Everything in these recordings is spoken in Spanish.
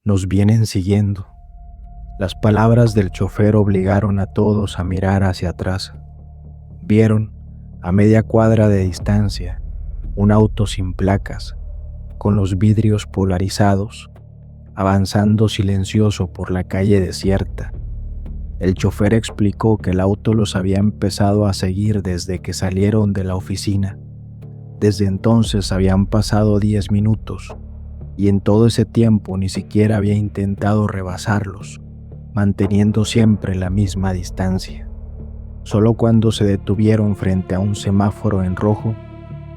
Nos vienen siguiendo. Las palabras del chofer obligaron a todos a mirar hacia atrás. Vieron, a media cuadra de distancia, un auto sin placas, con los vidrios polarizados, avanzando silencioso por la calle desierta. El chofer explicó que el auto los había empezado a seguir desde que salieron de la oficina. Desde entonces habían pasado 10 minutos, y en todo ese tiempo ni siquiera había intentado rebasarlos, manteniendo siempre la misma distancia. Solo cuando se detuvieron frente a un semáforo en rojo,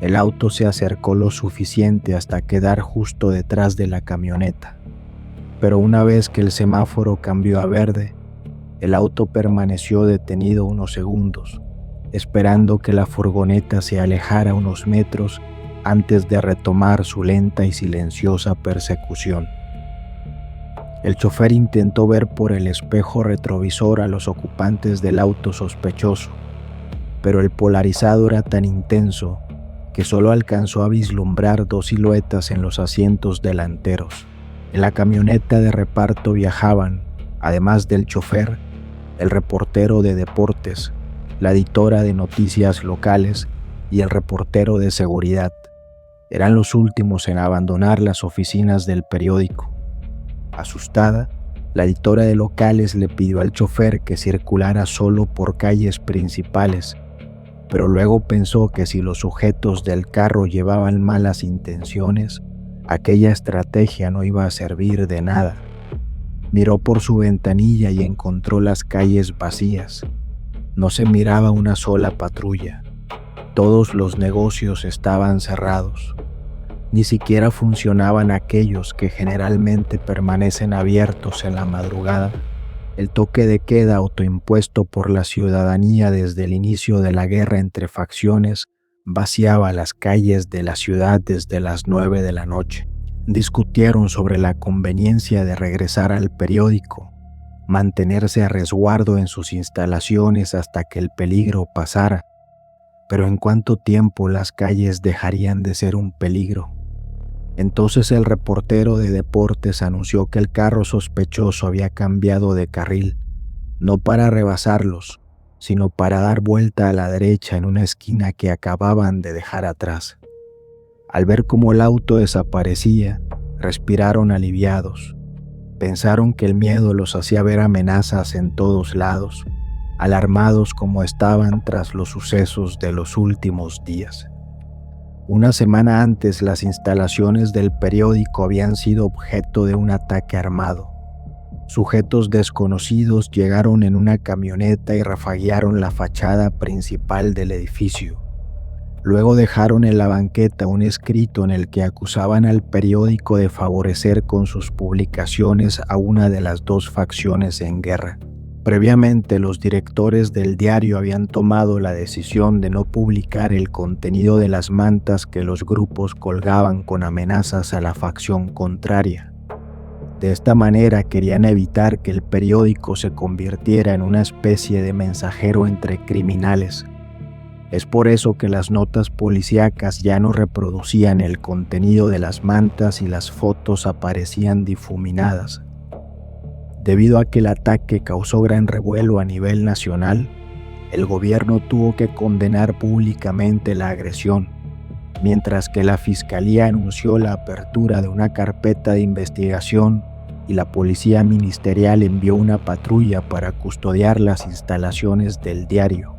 el auto se acercó lo suficiente hasta quedar justo detrás de la camioneta. Pero una vez que el semáforo cambió a verde, el auto permaneció detenido unos segundos, esperando que la furgoneta se alejara unos metros antes de retomar su lenta y silenciosa persecución. El chofer intentó ver por el espejo retrovisor a los ocupantes del auto sospechoso, pero el polarizado era tan intenso que solo alcanzó a vislumbrar dos siluetas en los asientos delanteros. En la camioneta de reparto viajaban, además del chofer, el reportero de deportes, la editora de noticias locales y el reportero de seguridad. Eran los últimos en abandonar las oficinas del periódico. Asustada, la editora de locales le pidió al chofer que circulara solo por calles principales, pero luego pensó que si los sujetos del carro llevaban malas intenciones, aquella estrategia no iba a servir de nada. Miró por su ventanilla y encontró las calles vacías. No se miraba una sola patrulla. Todos los negocios estaban cerrados. Ni siquiera funcionaban aquellos que generalmente permanecen abiertos en la madrugada. El toque de queda autoimpuesto por la ciudadanía desde el inicio de la guerra entre facciones vaciaba las calles de la ciudad desde las 9 de la noche. Discutieron sobre la conveniencia de regresar al periódico, mantenerse a resguardo en sus instalaciones hasta que el peligro pasara. Pero ¿en cuánto tiempo las calles dejarían de ser un peligro? Entonces el reportero de deportes anunció que el carro sospechoso había cambiado de carril, no para rebasarlos, sino para dar vuelta a la derecha en una esquina que acababan de dejar atrás. Al ver cómo el auto desaparecía, respiraron aliviados. Pensaron que el miedo los hacía ver amenazas en todos lados, alarmados como estaban tras los sucesos de los últimos días. Una semana antes, las instalaciones del periódico habían sido objeto de un ataque armado. Sujetos desconocidos llegaron en una camioneta y rafaguearon la fachada principal del edificio. Luego dejaron en la banqueta un escrito en el que acusaban al periódico de favorecer con sus publicaciones a una de las dos facciones en guerra. Previamente, los directores del diario habían tomado la decisión de no publicar el contenido de las mantas que los grupos colgaban con amenazas a la facción contraria. De esta manera querían evitar que el periódico se convirtiera en una especie de mensajero entre criminales. Es por eso que las notas policíacas ya no reproducían el contenido de las mantas y las fotos aparecían difuminadas. Debido a que el ataque causó gran revuelo a nivel nacional, el gobierno tuvo que condenar públicamente la agresión, mientras que la fiscalía anunció la apertura de una carpeta de investigación y la policía ministerial envió una patrulla para custodiar las instalaciones del diario.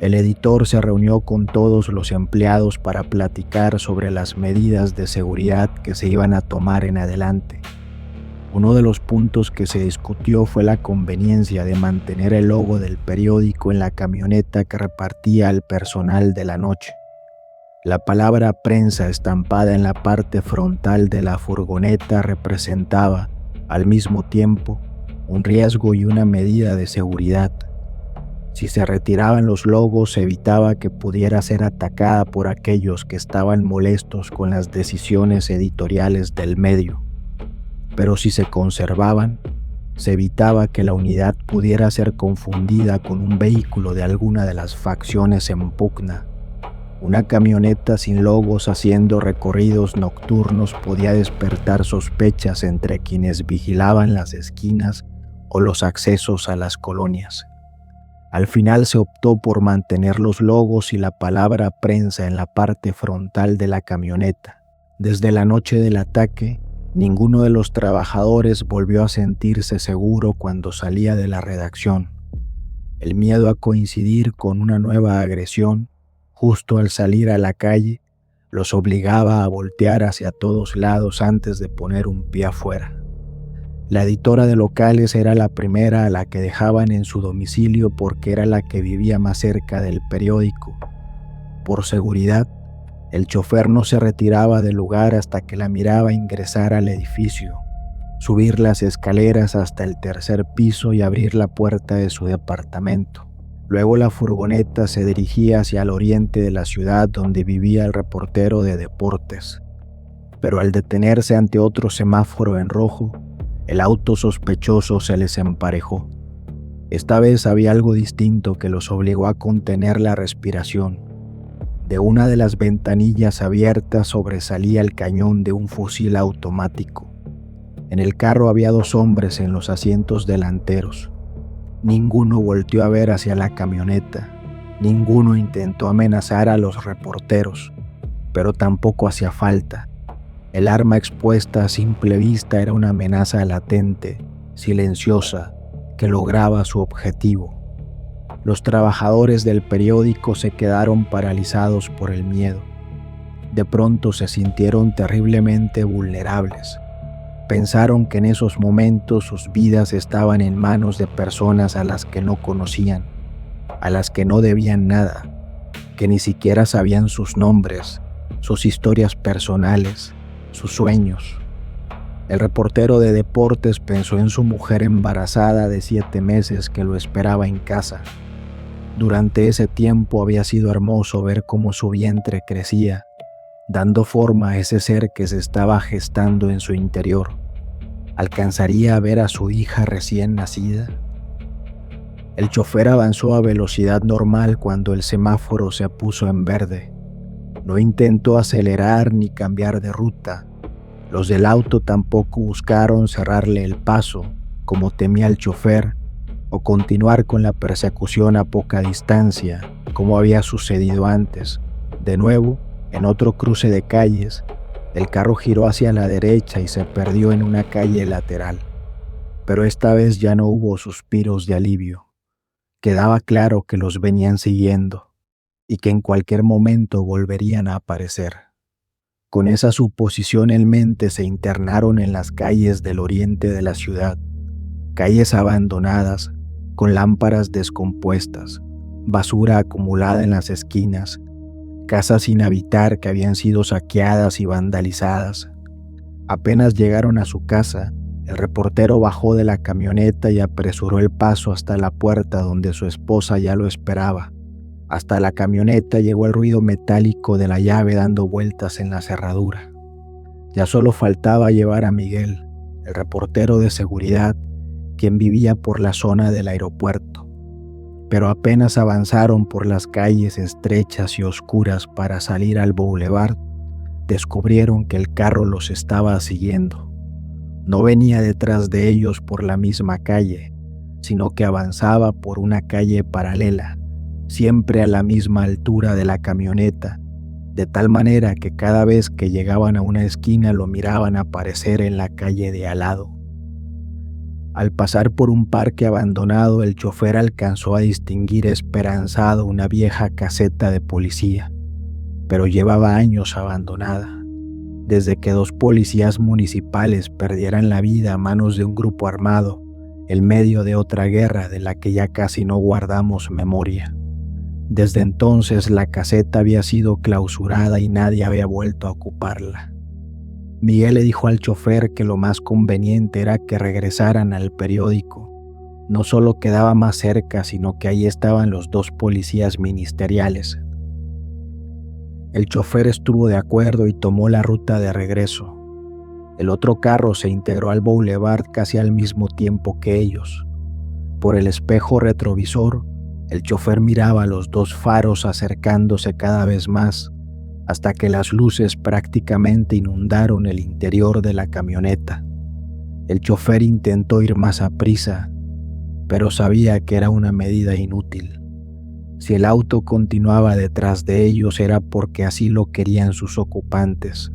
El editor se reunió con todos los empleados para platicar sobre las medidas de seguridad que se iban a tomar en adelante. Uno de los puntos que se discutió fue la conveniencia de mantener el logo del periódico en la camioneta que repartía al personal de la noche. La palabra prensa estampada en la parte frontal de la furgoneta representaba, al mismo tiempo, un riesgo y una medida de seguridad. Si se retiraban los logos, se evitaba que pudiera ser atacada por aquellos que estaban molestos con las decisiones editoriales del medio. Pero si se conservaban, se evitaba que la unidad pudiera ser confundida con un vehículo de alguna de las facciones en pugna. Una camioneta sin logos haciendo recorridos nocturnos podía despertar sospechas entre quienes vigilaban las esquinas o los accesos a las colonias. Al final se optó por mantener los logos y la palabra prensa en la parte frontal de la camioneta. Desde la noche del ataque, ninguno de los trabajadores volvió a sentirse seguro cuando salía de la redacción. El miedo a coincidir con una nueva agresión, justo al salir a la calle, los obligaba a voltear hacia todos lados antes de poner un pie afuera. La editora de locales era la primera a la que dejaban en su domicilio porque era la que vivía más cerca del periódico. Por seguridad, el chofer no se retiraba del lugar hasta que la miraba ingresar al edificio, subir las escaleras hasta el tercer piso y abrir la puerta de su departamento. Luego la furgoneta se dirigía hacia el oriente de la ciudad donde vivía el reportero de deportes. Pero al detenerse ante otro semáforo en rojo, el auto sospechoso se les emparejó. Esta vez había algo distinto que los obligó a contener la respiración. De una de las ventanillas abiertas sobresalía el cañón de un fusil automático. En el carro había 2 hombres en los asientos delanteros. Ninguno volteó a ver hacia la camioneta. Ninguno intentó amenazar a los reporteros, pero tampoco hacía falta. El arma expuesta a simple vista era una amenaza latente, silenciosa, que lograba su objetivo. Los trabajadores del periódico se quedaron paralizados por el miedo. De pronto se sintieron terriblemente vulnerables. Pensaron que en esos momentos sus vidas estaban en manos de personas a las que no conocían, a las que no debían nada, que ni siquiera sabían sus nombres, sus historias personales, sus sueños. El reportero de deportes pensó en su mujer embarazada de 7 meses que lo esperaba en casa. Durante ese tiempo había sido hermoso ver cómo su vientre crecía, dando forma a ese ser que se estaba gestando en su interior. ¿Alcanzaría a ver a su hija recién nacida? El chofer avanzó a velocidad normal cuando el semáforo se puso en verde. No intentó acelerar ni cambiar de ruta. Los del auto tampoco buscaron cerrarle el paso, como temía el chofer, o continuar con la persecución a poca distancia, como había sucedido antes. De nuevo, en otro cruce de calles, el carro giró hacia la derecha y se perdió en una calle lateral. Pero esta vez ya no hubo suspiros de alivio. Quedaba claro que los venían siguiendo y que en cualquier momento volverían a aparecer. Con esa suposición en mente se internaron en las calles del oriente de la ciudad, calles abandonadas, con lámparas descompuestas, basura acumulada en las esquinas, casas sin habitar que habían sido saqueadas y vandalizadas. Apenas llegaron a su casa, el reportero bajó de la camioneta y apresuró el paso hasta la puerta donde su esposa ya lo esperaba. Hasta la camioneta llegó el ruido metálico de la llave dando vueltas en la cerradura. Ya solo faltaba llevar a Miguel, el reportero de seguridad, quien vivía por la zona del aeropuerto. Pero apenas avanzaron por las calles estrechas y oscuras para salir al boulevard, descubrieron que el carro los estaba siguiendo. No venía detrás de ellos por la misma calle, sino que avanzaba por una calle paralela, siempre a la misma altura de la camioneta, de tal manera que cada vez que llegaban a una esquina lo miraban aparecer en la calle de al lado. Al pasar por un parque abandonado, el chofer alcanzó a distinguir esperanzado una vieja caseta de policía, pero llevaba años abandonada, desde que 2 policías municipales perdieran la vida a manos de un grupo armado en medio de otra guerra de la que ya casi no guardamos memoria. Desde entonces la caseta había sido clausurada y nadie había vuelto a ocuparla. Miguel le dijo al chofer que lo más conveniente era que regresaran al periódico. No solo quedaba más cerca, sino que ahí estaban los 2 policías ministeriales. El chofer estuvo de acuerdo y tomó la ruta de regreso. El otro carro se integró al boulevard casi al mismo tiempo que ellos. Por el espejo retrovisor, El chofer miraba los dos faros acercándose cada vez más, hasta que las luces prácticamente inundaron el interior de la camioneta. El chofer intentó ir más aprisa, pero sabía que era una medida inútil. Si el auto continuaba detrás de ellos era porque así lo querían sus ocupantes.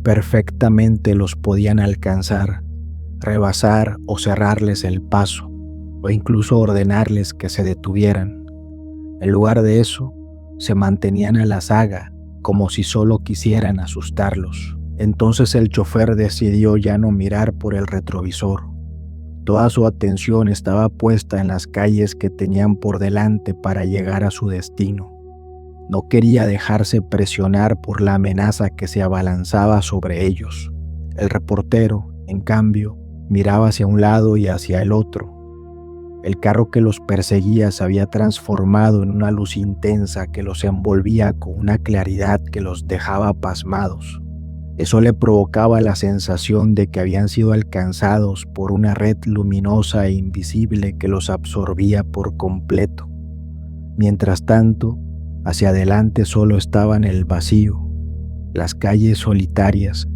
Perfectamente los podían alcanzar, rebasar o cerrarles el paso, o incluso ordenarles que se detuvieran. En lugar de eso, se mantenían a la zaga, como si solo quisieran asustarlos. Entonces el chofer decidió ya no mirar por el retrovisor. Toda su atención estaba puesta en las calles que tenían por delante para llegar a su destino. No quería dejarse presionar por la amenaza que se abalanzaba sobre ellos. El reportero, en cambio, miraba hacia un lado y hacia el otro. El carro que los perseguía se había transformado en una luz intensa que los envolvía con una claridad que los dejaba pasmados. Eso le provocaba la sensación de que habían sido alcanzados por una red luminosa e invisible que los absorbía por completo. Mientras tanto, hacia adelante solo estaban el vacío, las calles solitarias,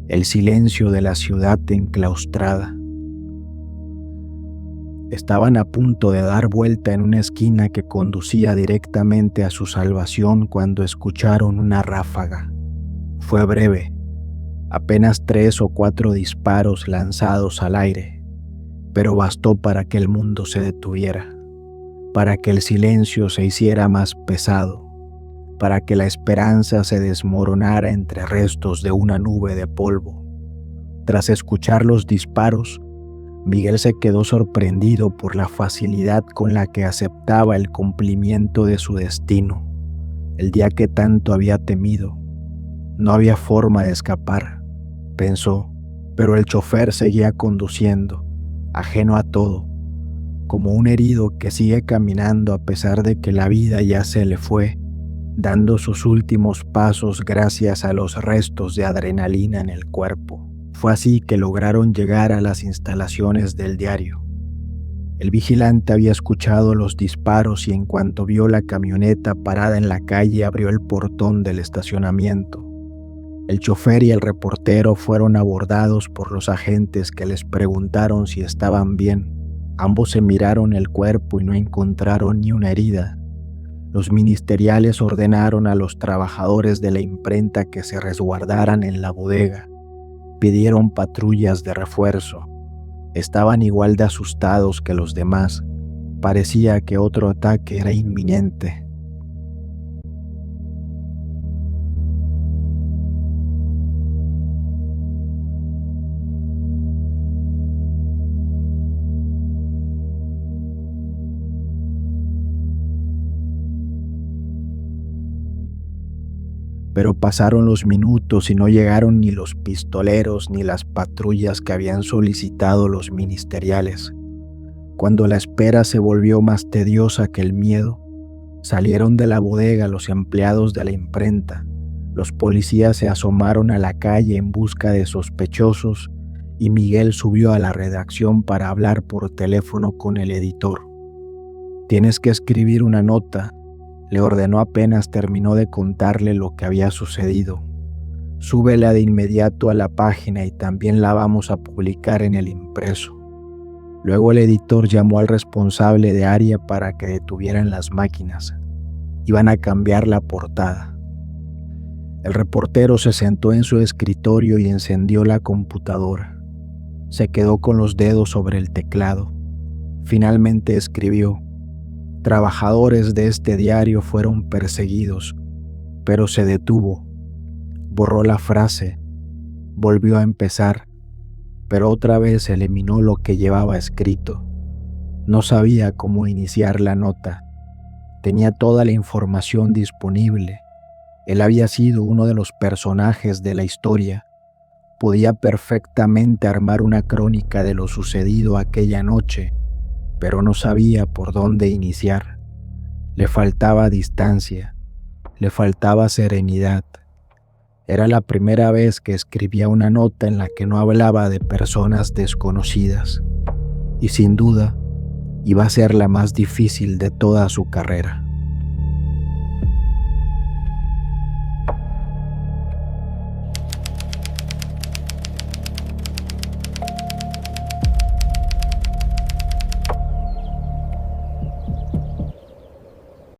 el silencio de la ciudad enclaustrada. Estaban a punto de dar vuelta en una esquina que conducía directamente a su salvación cuando escucharon una ráfaga. Fue breve, apenas 3 o 4 disparos lanzados al aire, pero bastó para que el mundo se detuviera, para que el silencio se hiciera más pesado, para que la esperanza se desmoronara entre restos de una nube de polvo. Tras escuchar los disparos, Miguel se quedó sorprendido por la facilidad con la que aceptaba el cumplimiento de su destino, el día que tanto había temido. No había forma de escapar, pensó, pero el chofer seguía conduciendo, ajeno a todo, como un herido que sigue caminando a pesar de que la vida ya se le fue, dando sus últimos pasos gracias a los restos de adrenalina en el cuerpo. Fue así que lograron llegar a las instalaciones del diario. El vigilante había escuchado los disparos y en cuanto vio la camioneta parada en la calle abrió el portón del estacionamiento. El chofer y el reportero fueron abordados por los agentes que les preguntaron si estaban bien. Ambos se miraron el cuerpo y no encontraron ni una herida. Los ministeriales ordenaron a los trabajadores de la imprenta que se resguardaran en la bodega. Pidieron patrullas de refuerzo. Estaban igual de asustados que los demás. Parecía que otro ataque era inminente. Pero pasaron los minutos y no llegaron ni los pistoleros ni las patrullas que habían solicitado los ministeriales. Cuando la espera se volvió más tediosa que el miedo, salieron de la bodega los empleados de la imprenta. Los policías se asomaron a la calle en busca de sospechosos y Miguel subió a la redacción para hablar por teléfono con el editor. «Tienes que escribir una nota», le ordenó apenas terminó de contarle lo que había sucedido. «Súbela de inmediato a la página y también la vamos a publicar en el impreso». Luego el editor llamó al responsable de área para que detuvieran las máquinas. Iban a cambiar la portada. El reportero se sentó en su escritorio y encendió la computadora. Se quedó con los dedos sobre el teclado. Finalmente escribió: «Trabajadores de este diario fueron perseguidos», pero se detuvo. Borró la frase, volvió a empezar, pero otra vez eliminó lo que llevaba escrito. No sabía cómo iniciar la nota. Tenía toda la información disponible. Él había sido uno de los personajes de la historia. Podía perfectamente armar una crónica de lo sucedido aquella noche, pero no sabía por dónde iniciar. Le faltaba distancia, le faltaba serenidad. Era la primera vez que escribía una nota en la que no hablaba de personas desconocidas. Y sin duda, iba a ser la más difícil de toda su carrera.